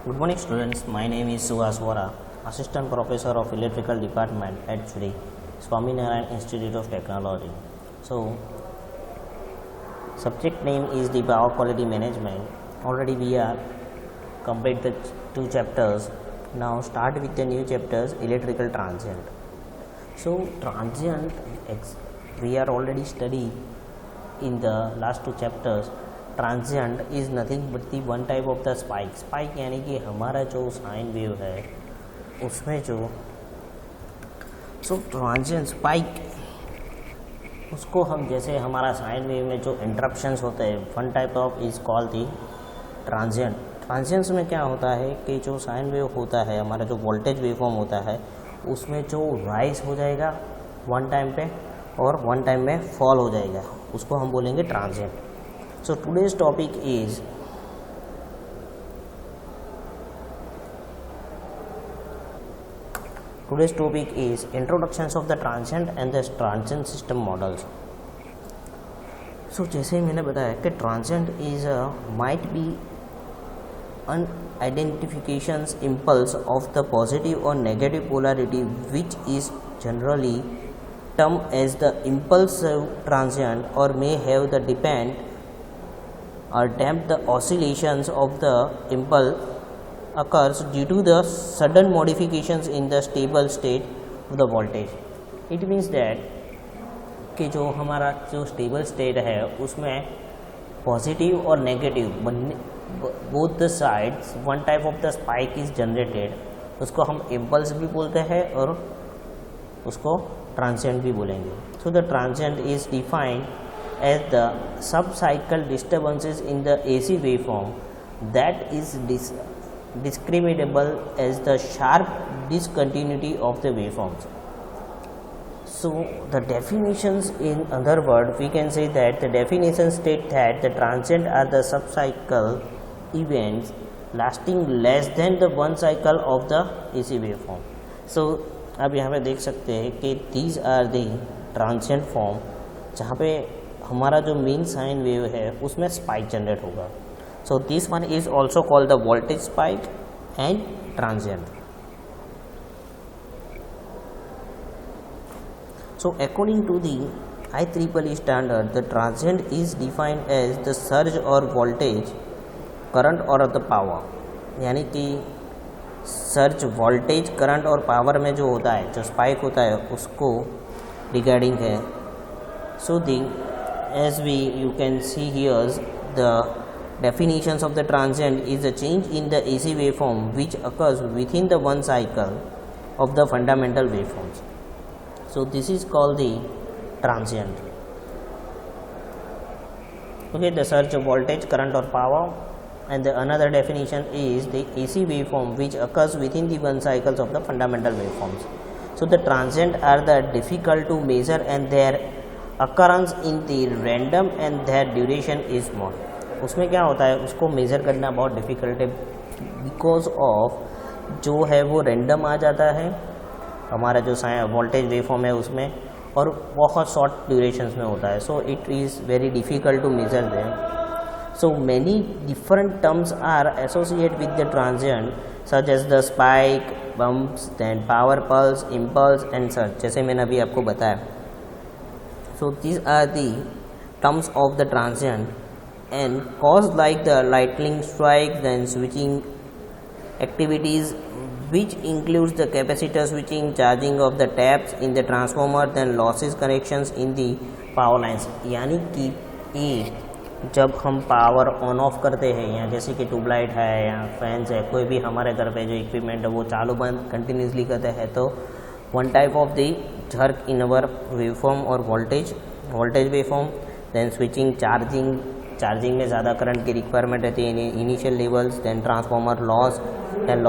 Good morning students, my name is Suhas Vora, Assistant Professor of Electrical Department at Sri Swaminarayan Institute of Technology. So, subject name is the Power Quality Management. Already we are complete the two chapters. Now start with the new chapters, Electrical Transient. So, transient we are already studied in the last two chapters. Transient is nothing but the one type of the spike. Spike यानी कि हमारा जो sine wave है उसमें जो transient spike उसको हम जैसे हमारा साइन वेव में जो इंटरप्शंस होते हैं one type of is called the transient. ट्रांजिएंट्स में क्या होता है कि जो साइन वेव होता है हमारा जो वोल्टेज वेव फॉर्म होता है उसमें जो राइज हो जाएगा वन टाइम पे और वन टाइम में फॉल हो जाएगा, उसको हम बोलेंगे transient. So today's topic is introductions of the transient and the transient system models. So जैसे मैंने बताया कि transient is might be unidentifications impulse of the positive or negative polarity which is generally termed as the impulsive transient or may have the depend or damp the oscillations of the impulse occurs due to the sudden modifications in the stable state of the voltage. It means that कि जो हमारा जो stable state है उसमें positive और negative both the sides one type of the spike is generated. उसको हम impulse भी बोलते हैं और उसको ट्रांजिएंट भी बोलेंगे. So the transient is defined as the sub-cycle disturbances in the AC waveform that is discriminable as the sharp discontinuity of the waveforms. So the definitions, in other words, we can say that the definitions state that the transient are the sub-cycle events lasting less than the one cycle of the AC waveform. So अब यहाँ पे देख सकते हैं कि these are the transient form जहाँ पे हमारा जो मेन साइन वेव है उसमें स्पाइक जनरेट होगा. So this one is also called the voltage spike and transient. So according to the IEEE standard the transient is defined as the surge और voltage current और the power. यानी कि surge voltage current और power में जो होता है जो स्पाइक होता है उसको रिगार्डिंग है. सो दी as you can see here the definitions of the transient is a change in the AC waveform which occurs within the one cycle of the fundamental waveforms. So this is called the transient. Okay, the surge of voltage, current or power, and the another definition is the AC waveform which occurs within the one cycles of the fundamental waveforms. So the transient are the difficult to measure and their occurrence in the random and their duration is small. उसमें क्या होता है उसको measure करना बहुत difficult है because of जो है वो रैंडम आ जाता है हमारा जो वोल्टेज वेवफॉर्म है उसमें और बहुत शॉर्ट ड्यूरेशंस में होता है. So it is very difficult to measure them. So many different terms are associate with the transient such as the spike, bumps, then power pulse, impulse and surge, जैसे मैंने अभी आपको बताया. So these are the terms of the transient and cause like the lightning strike, then switching activities which includes the capacitor switching, charging of the taps in the transformer, then losses connections in the power lines. यानी कि ये जब हम power on off करते हैं या जैसे कि ट्यूबलाइट है या फैंस है कोई भी हमारे घर पे जो इक्विपमेंट है वो चालू बंद कंटिन्यूसली करते हैं तो one type of the jerk in our waveform or voltage waveform, then switching, charging में ज़्यादा करंट की रिक्वायरमेंट रहती है initial levels, then transformer loss, then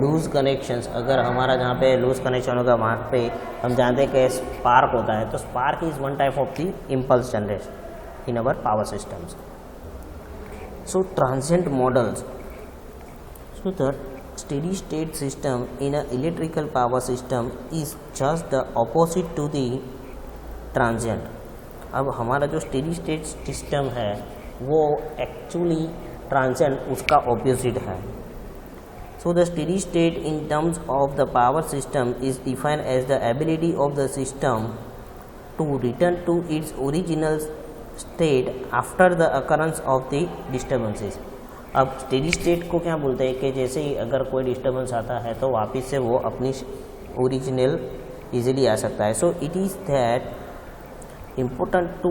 loose connections. अगर हमारा जहाँ पे लूज कनेक्शन होगा वहाँ पे हम जानते हैं कि स्पार्क होता है तो spark is one type of the impulse generation in our power systems. So transient models. So that steady state system in an electrical power system is just the opposite to the transient. अब हमारा जो steady state system है वो actually transient उसका opposite है. So the steady state in terms of the power system is defined as the ability of the system to return to its original state after the occurrence of the disturbances. अब steady state को क्या बोलते हैं कि जैसे ही अगर कोई disturbance आता है तो वापस से वो अपनी ओरिजिनल इजीली आ सकता है. So it is that important to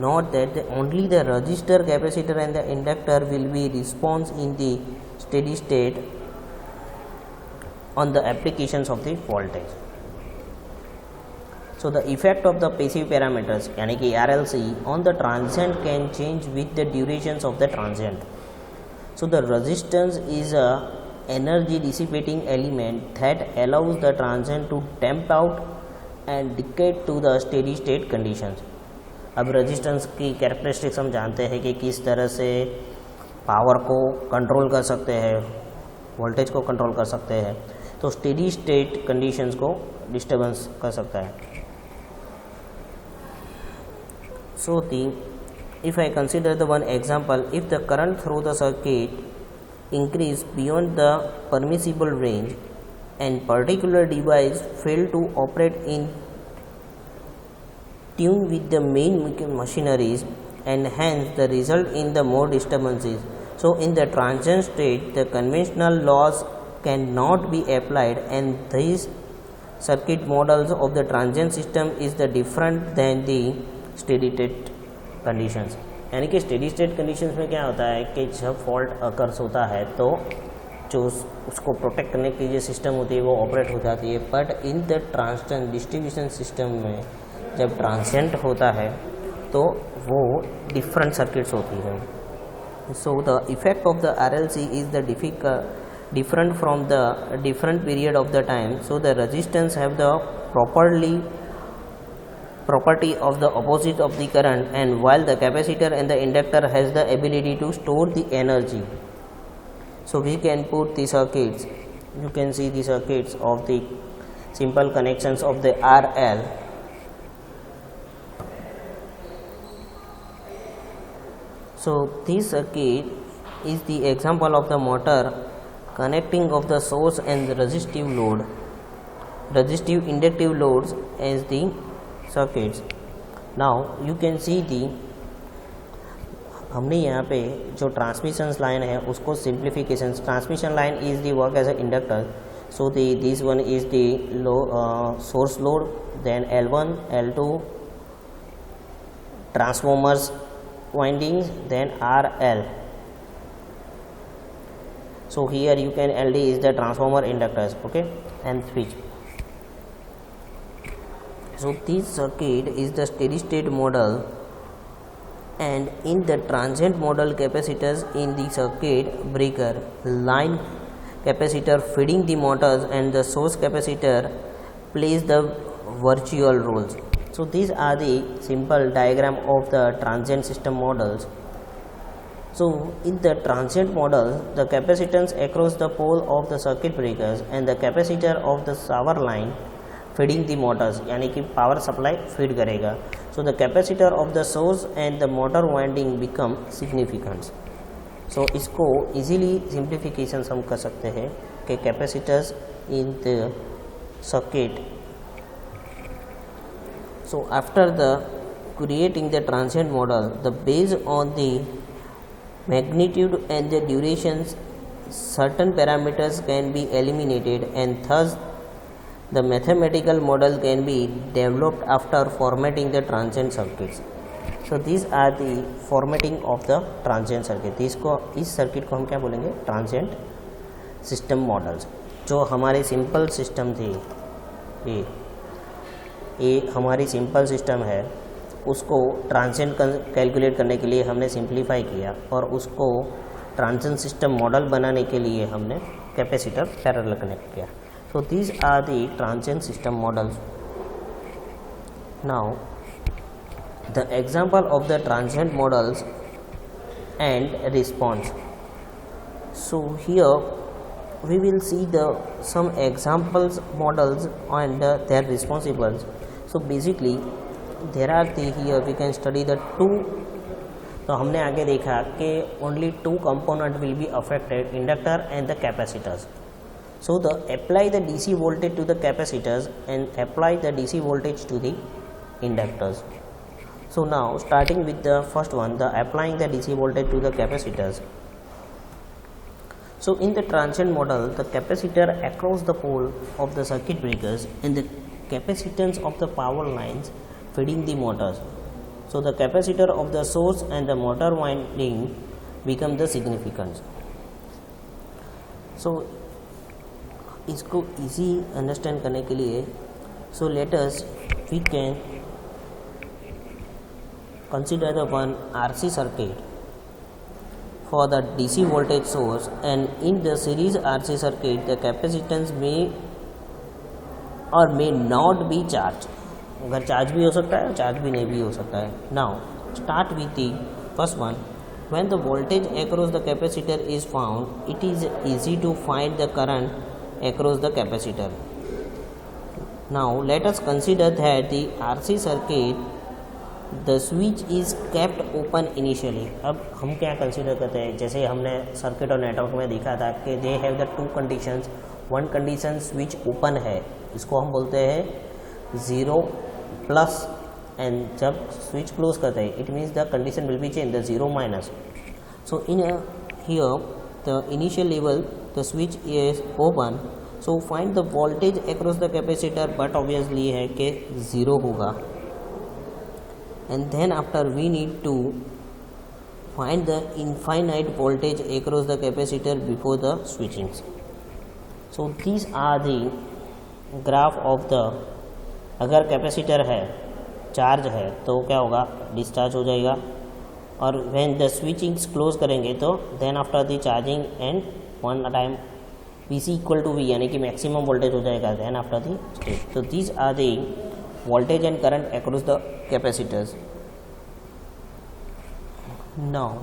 note that only the resistor, capacitor and the inductor will be response in the steady state on the applications of the voltage. So the effect of the passive parameters यानी कि RLC on the transient can change with the durations of the transient. So the resistance is a energy dissipating element that allows the transient to damp out and decay to the steady state conditions. अब resistance की characteristics हम जानते हैं कि किस तरह से power को कंट्रोल कर सकते हैं, वोल्टेज को कंट्रोल कर सकते हैं, तो स्टेडी स्टेट कंडीशंस को डिस्टर्बेंस कर सकता है. So if I consider the one example, if the current through the circuit increase beyond the permissible range and particular device fail to operate in tune with the main machineries and hence the result in the more disturbances. So in the transient state the conventional laws cannot be applied and these circuit models of the transient system is the different than the steady state conditions. यानी कि steady state conditions में क्या होता है कि जब fault occurs होता है तो जो उसको प्रोटेक्ट करने की जो सिस्टम होती है वो ऑपरेट हो जाती है. But in the transient distribution system में जब ट्रांसिएंट होता है तो वो डिफरेंट सर्किट्स होती हैं. So the effect of the RLC is the different from the different period of the time. So the resistance have the property of the opposite of the current, and while the capacitor and the inductor has the ability to store the energy. So we can put the circuits, you can see the circuits of the simple connections of the RL. So this circuit is the example of the motor connecting of the source and the resistive load, resistive inductive loads as the circuits. Now you can see the हमने यहाँ पे जो transmission line है उसको simplification, transmission line is the work as a inductor. So this one is the source load, then L1 L2 transformers windings, then RL. So here you can LD is the transformer inductors, okay, and switch. So this circuit is the steady state model, and in the transient model capacitors in the circuit breaker, line capacitor feeding the motors and the source capacitor plays the virtual roles. So these are the simple diagram of the transient system models. So in the transient model the capacitance across the pole of the circuit breakers and the capacitor of the shower line feeding the motors, यानी कि power supply feed करेगा. So the capacitor of the source and the motor winding become significant. So इसको easily simplifications हम कर सकते हैं कि capacitors in the circuit. So after the creating the transient model, the based on the magnitude and the durations, certain parameters can be eliminated, and thus the mathematical model can be developed after formatting the transient circuits. So these are the formatting of the transient circuit. इस circuit को हम क्या बोलेंगे? Transient system models. जो हमारे simple system थी, ये हमारी सिंपल सिस्टम है, उसको ट्रांजिएंट कैलकुलेट करने के लिए हमने सिंप्लीफाई किया और उसको ट्रांजिएंट सिस्टम मॉडल बनाने के लिए हमने कैपेसिटर पैरेलल कनेक्ट किया. So these are the transient system models. Now the example of the transient models and response. So here we will see some examples models and their responsibles. So basically there are here we can study the two तो हमने आगे देखा कि only two component will be affected, inductor and the capacitors. So apply the DC voltage to the capacitors and apply the DC voltage to the inductors. So now starting with the first one, the applying the DC voltage to the capacitors. So in the transient model, the capacitor across the pole of the circuit breakers and the capacitance of the power lines feeding the motors. So the capacitor of the source and the motor winding become the significance. So इसको easy understand करने के लिए so let us we can consider the one RC circuit for the DC voltage source and in the series RC circuit the capacitance में और may not be charge. अगर charge भी हो सकता है, चार्ज भी नहीं भी हो सकता है. Now start with the first one. When the voltage across the capacitor is found, it is easy to find the current across the capacitor. Now let us consider that the RC circuit, the switch is kept open initially. अब हम क्या consider करते हैं, जैसे हमने circuit और network में देखा था कि दे have the two conditions. One condition switch open है, इसको हम बोलते हैं 0 प्लस, एंड जब स्विच क्लोज करते हैं it means the condition will be change, the 0 minus. So in here the initial level the switch is open, so find the voltage across the capacitor, but obviously है कि 0 होगा. And then after we need to find the infinite voltage across the capacitor before the switching. So these are the graph of the, अगर capacitor है, charge है तो क्या होगा, discharge हो जाएगा. और when the switching क्लोज करेंगे तो then after the charging and one time VC equal to V, यानी कि मैक्सिमम वोल्टेज हो जाएगा देन आफ्टर दी स्टेट. तो these are the voltage and current across the capacitors. Now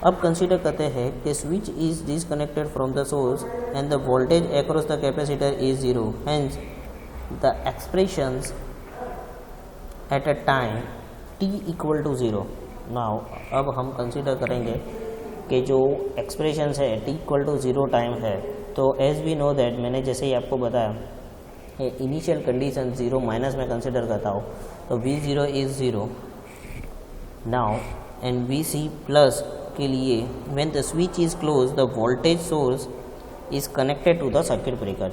अब consider करते हैं कि switch is disconnected from the source and the voltage across the capacitor is 0. Hence the expressions at a time t equal to 0. Now अब हम consider करेंगे कि जो expressions है t इक्वल टू 0 टाइम है. तो एज वी नो दैट, मैंने जैसे ही आपको बताया इनिशियल कंडीशन 0 माइनस में कंसिडर करता हूँ तो V0 is 0 now, and VC plus के लिए when the switch is close the voltage source is connected to the circuit breaker.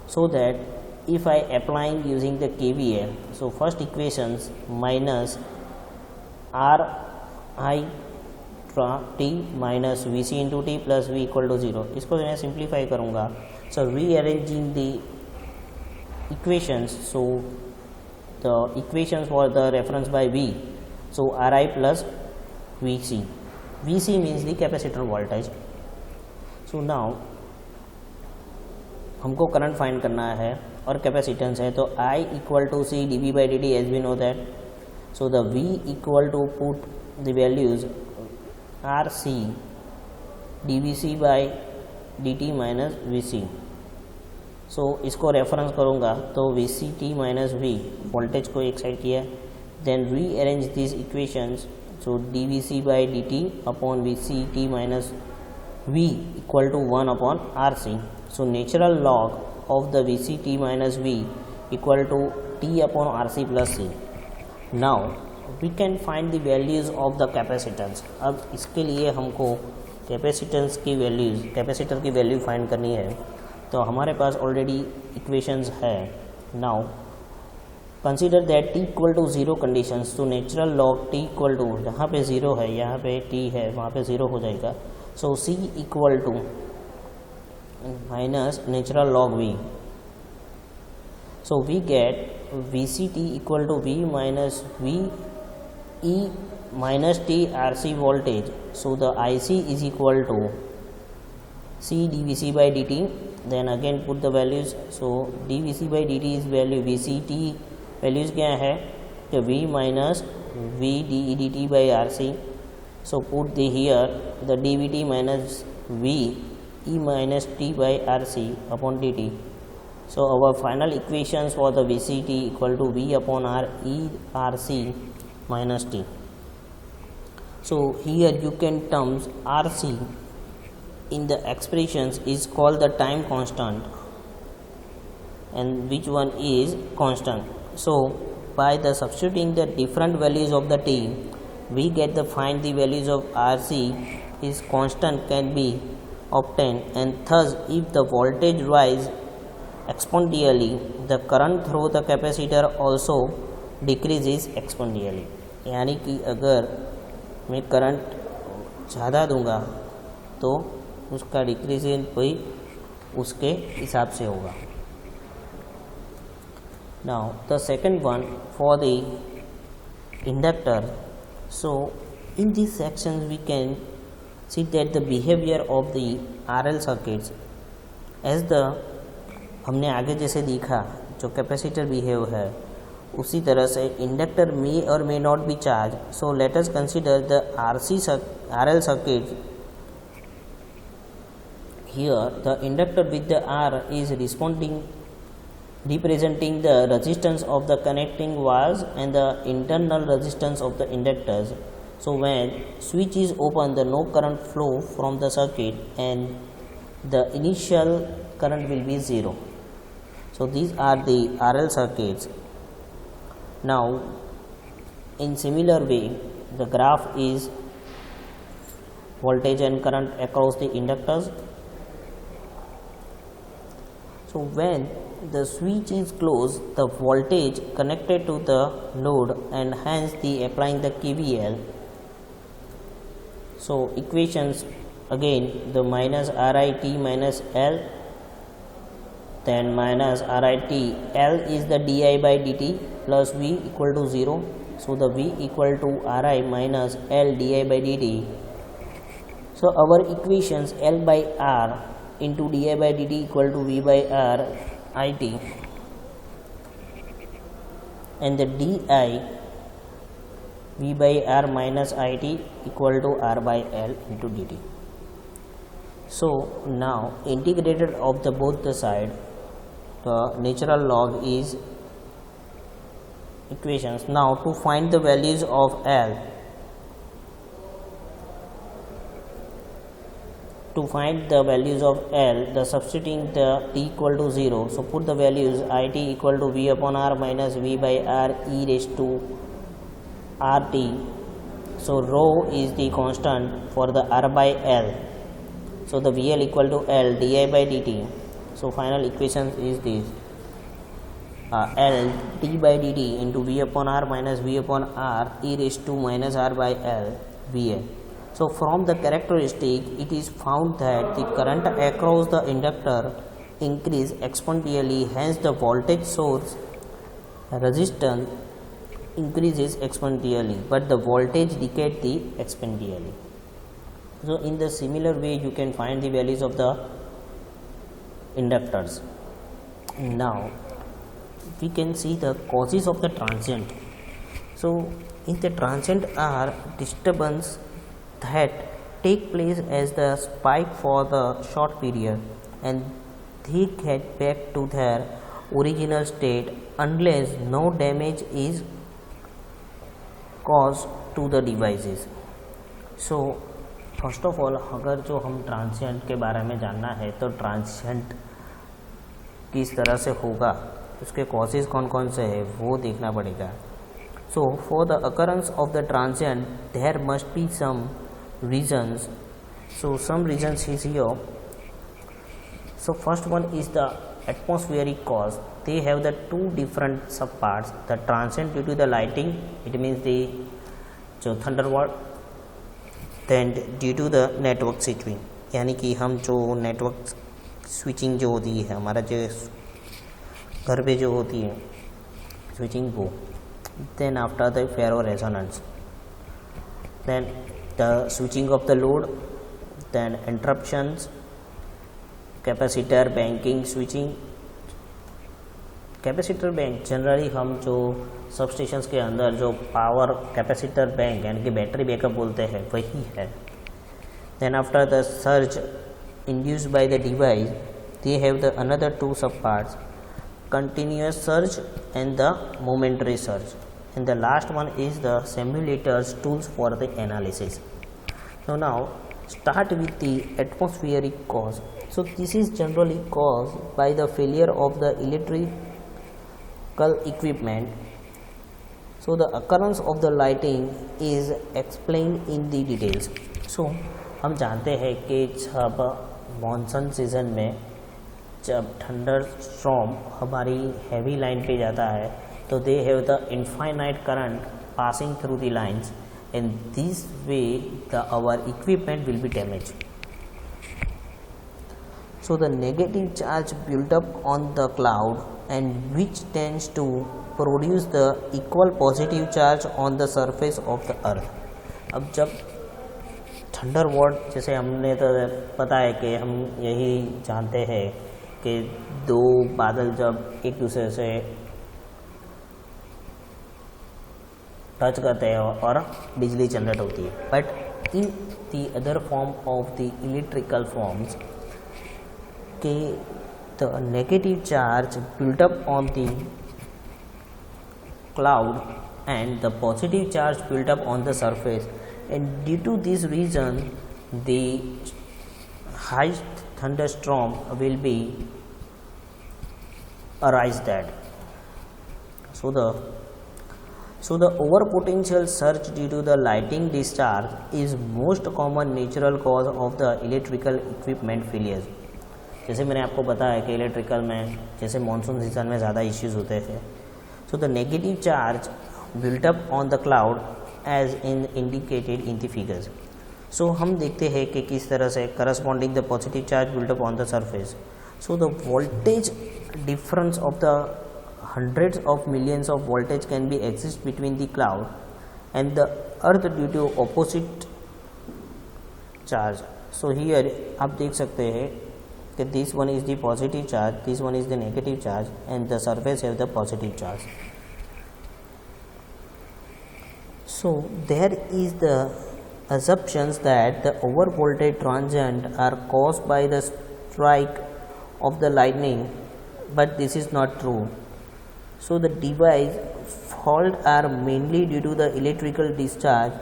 So that if I applying using the KVL, so first equations minus RI t minus VC into t plus V equal to 0. इसको मैं simplify करूँगा. So rearranging the equations, so the equations for the reference by V, so RI plus VC. VC means the capacitor voltage. So now हमको current find करना है और capacitance है, तो I equal to C dV by dt as we know that. So the V equal to put the values RC dVC by dt minus VC. So इसको reference करूँगा तो VCT minus V, voltage को एक side किया. Then rearrange this equations, so dVC by dt upon VCT minus V equal to 1 upon RC. So natural log of the VCT minus V equal to T upon RC plus C. Now we can find the values of the capacitance. अब इसके लिए हमको capacitance की values, capacitor की value find करनी है. तो हमारे पास ऑलरेडी इक्वेशंस है. Now consider that t equal to 0 conditions. तो natural log t equal to, यहाँ पे 0 है, यहाँ पे t है, वहाँ पे 0 हो जाएगा. So c equal to minus natural log v. So we get VCT equal to V minus V E minus T RC voltage. So the IC is equal to C dVC by dt. Then again put the values. So dVC by dt is value, VCT values क्या है तो V minus V dt by RC. So put the here the dVt minus V E minus T by RC upon dt. So our final equations for the VCT equal to V upon R E RC minus T. So here you can terms RC in the expressions is called the time constant, and which one is constant. So by the substituting the different values of the t, we get the find the values of RC is constant can be obtained, and thus if the voltage rise exponentially, the current through the capacitor also decreases exponentially. यानी कि अगर मैं current ज़्यादा दूंगा तो उसका डिक्रीजेशन भी उसके हिसाब से होगा. Now the second one for the inductor. So in these sections we can see that the behavior of the RL circuits as the हमने आगे जैसे देखा जो कैपेसिटर बिहेव है उसी तरह से इंडक्टर मे और may not be charge. So let us consider the RL circuit. Here the inductor with the R is representing the resistance of the connecting wires and the internal resistance of the inductors. So when switch is open, the no current flow from the circuit and the initial current will be 0. So these are the RL circuits. Now in similar way the graph is voltage and current across the inductors. So when the switch is closed, the voltage connected to the load and hence the applying the KVL. So equations again, the minus RIT minus L, then minus RIT L is the di by dt plus V equal to 0. So the V equal to Ri minus L di by dt. So our equations L by R into di by dt equal to V by R it, and the di V by R minus it equal to R by L into dt. So now integrated of the both the side, the natural log is equations. Now to find the values of L, to find the values of L, the substituting the t equal to 0. So put the values it equal to V upon R minus V by R e raised to RT. So rho is the constant for the R by L. So the VL equal to L di by dt. So final equation is this L d by dt into V upon R minus V upon R e raised to minus R by L VL. So from the characteristic it is found that the current across the inductor increase exponentially, hence the voltage source resistance increases exponentially but the voltage decays the exponentially. So in the similar way you can find the values of the inductors. Now we can see the causes of the transient. So in the transient are disturbance that take place as the spike for the short period and they get back to their original state unless no damage is caused to the devices. So first of all अगर जो हम transient के बारे में जानना है तो transient किस तरह से होगा, उसके कॉजेज कौन कौन से है वो देखना पड़ेगा. So for the occurrence of the transient there must be some reasons. So some reasons is here. So first one is the atmospheric cause. They have the two different subparts. The transient due to the lighting, it means the जो thunderbolt, then due to the network switching, यानी कि हम जो network switching जो होती है हमारा जो घर पे जो होती है स्विचिंग वो. then after the ferro resonance, then the switching of the load, then interruptions, capacitor banking switching. Capacitor bank generally हम जो सब स्टेशंस के अंदर जो पावर कैपेसिटर बैंक यानी कि बैटरी बैकअप बोलते हैं वही है. Then after the surge induced by the device they have the another two sub parts, continuous surge and the momentary surge. and the last one is the simulators tools for the analysis. So now start with the atmospheric cause. So this is generally caused by the failure of the electrical equipment. So the occurrence of the lighting is explained in the details. So हम जानते हैं कि जब monsoon season में जब thunderstorm हमारी heavy line पे जाता है तो they have the infinite current passing through the lines and this way the our equipment will be damage. So the negative charge built up on the cloud and which tends to produce the equal positive charge on the surface of the earth. अब जब thunder word जैसे हमने तो पता है कि हम यही जानते हैं कि दो बादल जब एक दूसरे से टच करते हैं और बिजली जनरेट होती है. But in the other form of the electrical forms के the negative charge built up on the cloud and the positive charge built up on the surface, and due to this reason the high thunderstorm will be arise that. So the over potential surge due to the lighting discharge is most common natural cause of the electrical equipment failures. जैसे मैंने आपको बताया कि electrical में जैसे monsoon season में ज़्यादा issues होते हैं. So the negative charge built up on the cloud as in indicated in the figures. So हम देखते हैं कि किस तरह से corresponding the positive charge built up on the surface. So the voltage difference of the hundreds of millions of voltage can be exist between the cloud and the earth due to opposite charge. So here आप देख सकते हैं कि this one is the positive charge, this one is the negative charge, and the surface have the positive charge. So there is the assumptions that the overvoltage transient are caused by the strike of the lightning, but this is not true. So the device fault are mainly due to the electrical discharge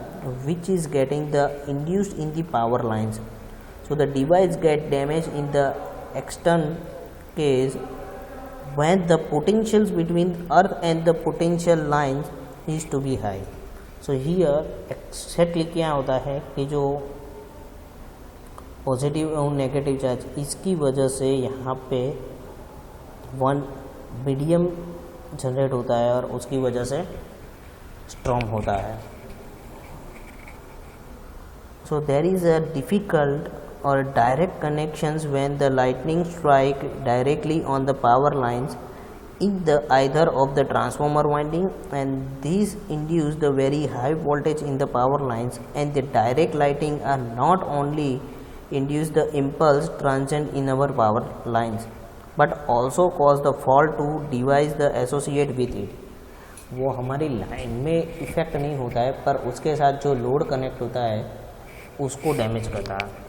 which is getting the induced in the power lines. So the device get damaged in the external case when the potentials between earth and the potential lines is to be high. So here exactly क्या होता है कि जो positive और negative charge इसकी वजह से यहाँ पे वन मीडियम जनरेट होता है और उसकी वजह से स्ट्रॉन्ग होता है. So there is a difficult or direct connections when the lightning strike directly on the power lines in the either of the transformer winding, and these induce the very high voltage in the power lines, and the direct lighting are not only induce the impulse transient in our power lines but also cause the fault to device the associate with it. वो हमारी line में effect नहीं होता है पर उसके साथ जो लोड कनेक्ट होता है उसको डैमेज करता है.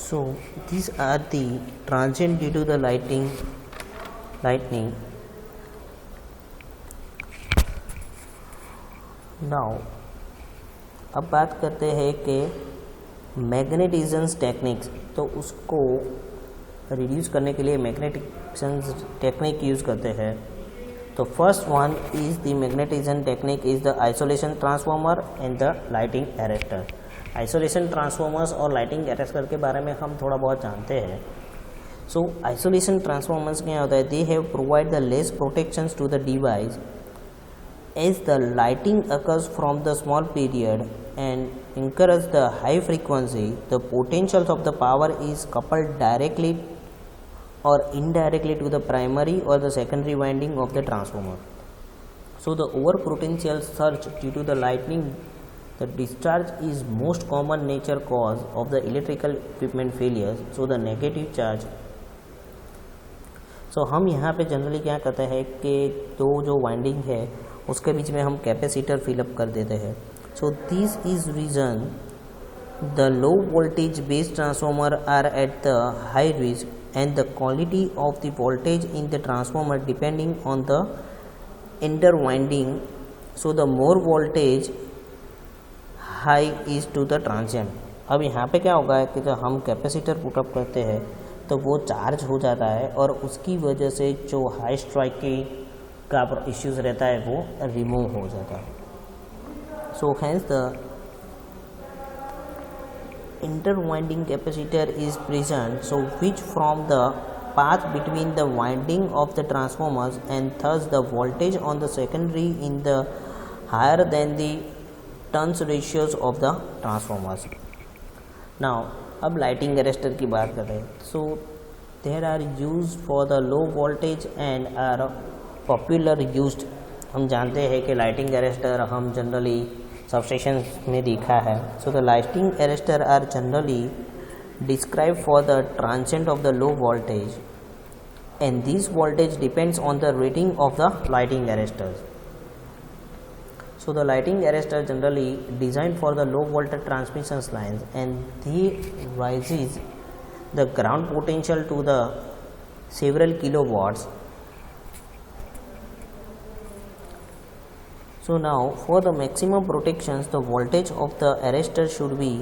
So these are the transient due to the lightning. Now अब बात करते हैं कि मैग्नेटिज्म टेक्निक्स. तो उसको रिड्यूस करने के लिए मैग्नेटिज्म टेक्निक यूज़ करते हैं. तो first one is the magnetism technique is the isolation transformer and the lighting arrester. Isolation transformers और लाइटिंग अरेस्टर के बारे में हम थोड़ा बहुत जानते हैं. सो आइसोलेशन ट्रांसफार्मर्स क्या होता है? They have provide the less protections to the device as the lighting occurs from the small period and incurs the high frequency. The potentials of the power is coupled directly or indirectly to the primary or the secondary winding of the transformer. So the over potential surge due to the lightning, the discharge is most common nature cause of the electrical equipment failures. So the negative charge. So हम यहाँ पे generally क्या करते हैं कि दो जो winding है उसके बीच में हम कैपेसिटर फिलअप कर देते हैं. So this is reason The low voltage base transformer are at the high risk, and the quality of the voltage in the transformer depending on the interwinding. So the more voltage high is to the transient. अब यहाँ पे क्या होगा कि जब हम capacitor put up करते हैं तो वो चार्ज हो जाता है और उसकी वजह से जो हाई स्ट्राइकिंग का इश्यूज रहता है वो रिमूव हो जाता है. So hence the interwinding capacitor is present, so which form the path between the winding of the transformers, and thus the voltage on the secondary in the higher than the turns ratios of the transformers. Now अब lighting arrester की बात करें. So there are use for the low voltage and are popular used. हम जानते हैं कि lighting arrester हम generally substation में देखा है. So the lighting arrester are generally describe for the transient of the low voltage, and this voltage depends on the rating of the lighting arresters. So the lighting arrestor generally designed for the low voltage transmission lines, and they raises the ground potential to the several kilowatts. So now for the maximum protections, the voltage of the arrestor should be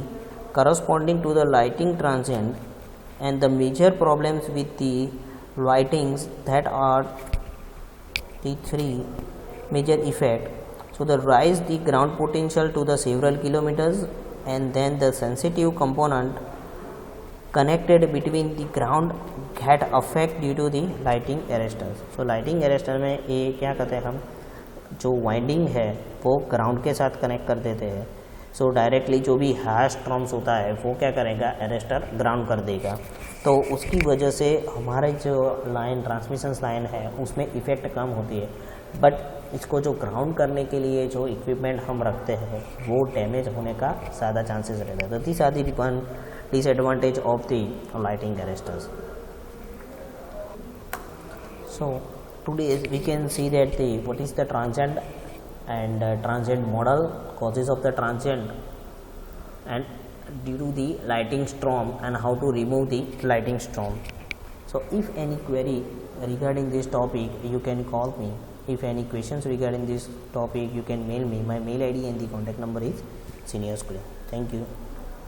corresponding to the lighting transient, and the major problems with the lightings that are the three major effects. So the rise the ground potential to the several kilometers, and then the sensitive component connected between the ground get affect due to the lighting arresters. So lighting arrestor में ये क्या करते हैं, हम जो winding है वो ground के साथ कनेक्ट कर देते हैं. सो डायरेक्टली जो भी हैश ट्रम्स होता है वो क्या करेगा, अरेस्टर ग्राउंड कर देगा. तो उसकी वजह से हमारे जो लाइन ट्रांसमिशन लाइन है उसमें इफ़ेक्ट कम होती है. बट इसको जो ग्राउंड करने के लिए जो इक्विपमेंट हम रखते हैं वो डैमेज होने का ज़्यादा चांसेस रहते हैं. तो this are the one disadvantage of the lighting arresters. So today we can see that the what is the transient and transient model, causes of the transient, and due to the lighting storm, and how to remove the lighting storm. So if any query regarding this topic you can call me. If any questions regarding this topic you can mail me. My mail ID and the contact number is Senior School. Thank you.